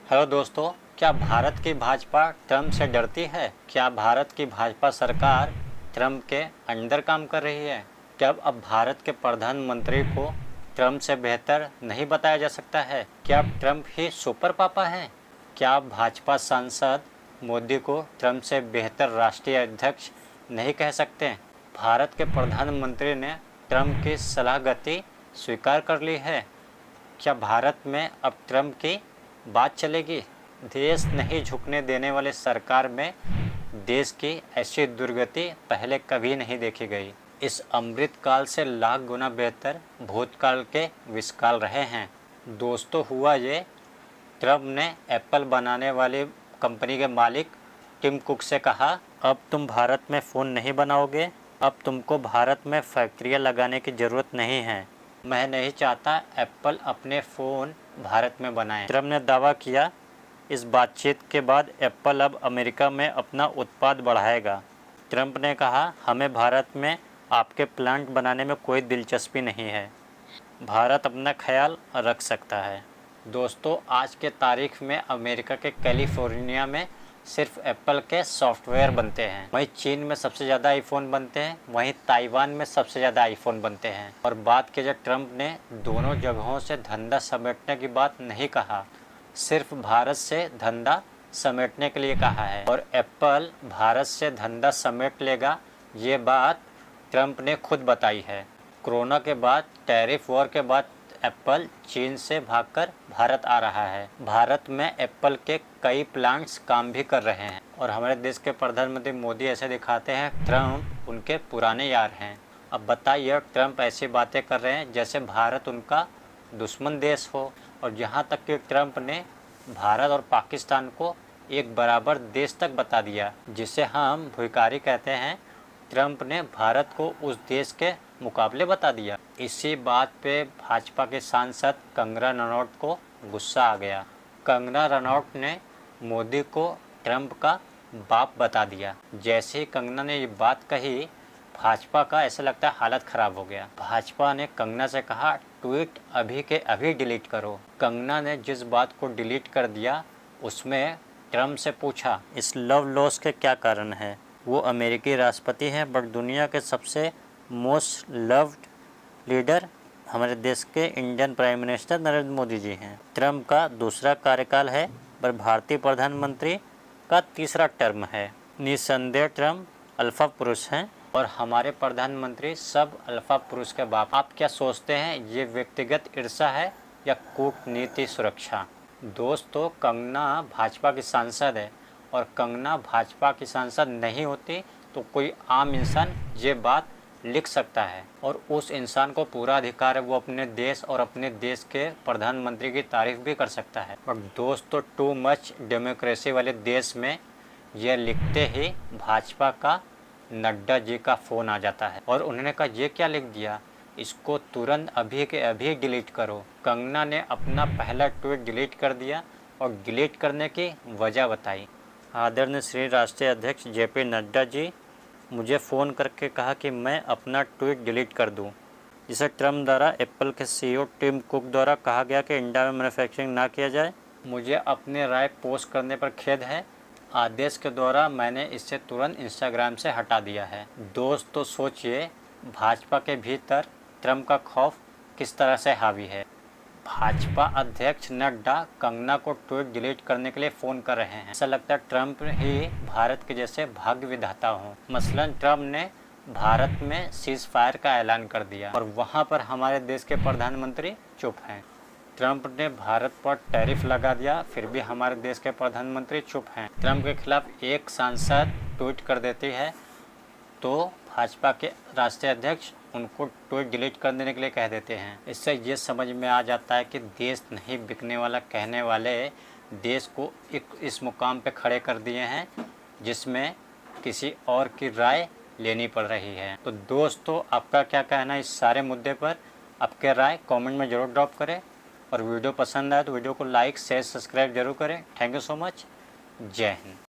Hello दोस्तों, क्या भारत की भाजपा ट्रंप से डरती है? क्या भारत की भाजपा सरकार ट्रंप के अंडर काम कर रही है? क्या अब भारत के प्रधानमंत्री को ट्रंप से बेहतर नहीं बताया जा सकता है? क्या अब ट्रंप ही सुपर पापा हैं? क्या भाजपा सांसद मोदी को ट्रंप से बेहतर राष्ट्रीय अध्यक्ष नहीं कह सकते? भारत के प्रधानमंत्री ने ट्रंप की सलाहगति स्वीकार कर ली है। क्या भारत में अब ट्रंप की बात चलेगी? देश नहीं झुकने देने वाले सरकार में देश की ऐसी दुर्गति पहले कभी नहीं देखी गई। इस अमृतकाल से लाख गुना बेहतर भूतकाल के विषकाल रहे हैं। दोस्तों, हुआ ये, ट्रंप ने एप्पल बनाने वाली कंपनी के मालिक टिम कुक से कहा, अब तुम भारत में फ़ोन नहीं बनाओगे, अब तुमको भारत में फैक्ट्रियाँ लगाने की ज़रूरत नहीं है। मैं नहीं चाहता एप्पल अपने फ़ोन भारत में बनाए। ट्रंप ने दावा किया। इस बातचीत के बाद एप्पल अब अमेरिका में अपना उत्पाद बढ़ाएगा। ट्रंप ने कहा, हमें भारत में आपके प्लांट बनाने में कोई दिलचस्पी नहीं है। भारत अपना ख्याल रख सकता है। दोस्तों, आज के तारीख में अमेरिका के कैलिफोर्निया में सिर्फ एप्पल के सॉफ्टवेयर बनते हैं। वहीं चीन में सबसे ज़्यादा आईफोन बनते हैं, वहीं ताइवान में सबसे ज़्यादा आईफोन बनते हैं। और बात की जाए, ट्रंप ने दोनों जगहों से धंधा समेटने की बात नहीं कहा, सिर्फ भारत से धंधा समेटने के लिए कहा है। और एप्पल भारत से धंधा समेट लेगा, ये बात ट्रंप ने खुद बताई है। कोरोना के बाद, टैरिफ वॉर के बाद एप्पल चीन से भागकर भारत आ रहा है। भारत में एप्पल के कई प्लांट्स काम भी कर रहे हैं। और हमारे देश के प्रधानमंत्री मोदी ऐसे दिखाते हैं ट्रंप उनके पुराने यार हैं। अब बताइए, ट्रंप ऐसी बातें कर रहे हैं जैसे भारत उनका दुश्मन देश हो। और यहाँ तक कि ट्रंप ने भारत और पाकिस्तान को एक बराबर देश तक बता दिया, जिसे हम भुईकारी कहते हैं। ट्रंप ने भारत को उस देश के मुकाबले बता दिया। इसी बात पे भाजपा के सांसद कंगना रनौत को गुस्सा आ गया। कंगना रनौत ने मोदी को ट्रंप का बाप बता दिया। जैसे ही कंगना ने ये बात कही, भाजपा का ऐसा लगता है हालत ख़राब हो गया। भाजपा ने कंगना से कहा, ट्वीट अभी के अभी डिलीट करो। कंगना ने जिस बात को डिलीट कर दिया, उसमें ट्रंप से पूछा, इस लव लॉस के क्या कारण है? वो अमेरिकी राष्ट्रपति हैं, बट दुनिया के सबसे मोस्ट लव्ड लीडर हमारे देश के Indian prime minister Narendra Modi ji हैं। ट्रंप का दूसरा कार्यकाल है, पर भारतीय प्रधानमंत्री का तीसरा टर्म है। निस्संदेह ट्रंप अल्फा पुरुष हैं और हमारे प्रधानमंत्री सब अल्फा पुरुष के बाप। आप क्या सोचते हैं, ये व्यक्तिगत ईर्ष्या है या कूटनीति सुरक्षा? दोस्तों, कंगना भाजपा की सांसद है, और कंगना भाजपा की सांसद नहीं होती तो कोई आम इंसान ये बात लिख सकता है, और उस इंसान को पूरा अधिकार है, वो अपने देश और अपने देश के प्रधानमंत्री की तारीफ भी कर सकता है। और दोस्तों, टू मच डेमोक्रेसी वाले देश में यह लिखते ही भाजपा का नड्डा जी का फ़ोन आ जाता है और उन्होंने कहा, ये क्या लिख दिया, इसको तुरंत अभी के अभी डिलीट करो। कंगना ने अपना पहला ट्वीट डिलीट कर दिया और डिलीट करने की वजह बताई। आदरणीय श्री राष्ट्रीय अध्यक्ष जेपी नड्डा जी मुझे फ़ोन करके कहा कि मैं अपना ट्वीट डिलीट कर दूं, जिसे ट्रंप द्वारा एप्पल के सीईओ टिम कुक द्वारा कहा गया कि इंडिया में मैन्युफैक्चरिंग ना किया जाए। मुझे अपने राय पोस्ट करने पर खेद है। आदेश के द्वारा मैंने इसे तुरंत इंस्टाग्राम से हटा दिया है। दोस्तों, सोचिए, भाजपा के भीतर ट्रंप का खौफ किस तरह से हावी है। भाजपा अध्यक्ष नड्डा कंगना को ट्वीट डिलीट करने के लिए फ़ोन कर रहे हैं। ऐसा लगता है ट्रंप ही भारत के जैसे भाग्य विधाता हों। मसलन ट्रंप ने भारत में सीज़ फायर का ऐलान कर दिया और वहां पर हमारे देश के प्रधानमंत्री चुप हैं। ट्रंप ने भारत पर टैरिफ लगा दिया, फिर भी हमारे देश के प्रधानमंत्री चुप हैं। ट्रंप के खिलाफ एक सांसद ट्वीट कर देती है तो भाजपा के राष्ट्रीय अध्यक्ष उनको ट्वीट डिलीट कर देने के लिए कह देते हैं। इससे ये समझ में आ जाता है कि देश नहीं बिकने वाला कहने वाले देश को इस मुकाम पे खड़े कर दिए हैं, जिसमें किसी और की राय लेनी पड़ रही है। तो दोस्तों, आपका क्या कहना है इस सारे मुद्दे पर? आपके राय कमेंट में ज़रूर ड्रॉप करें, और वीडियो पसंद आए तो वीडियो को लाइक शेयर सब्सक्राइब जरूर करें। Thank you so much. जय हिंद।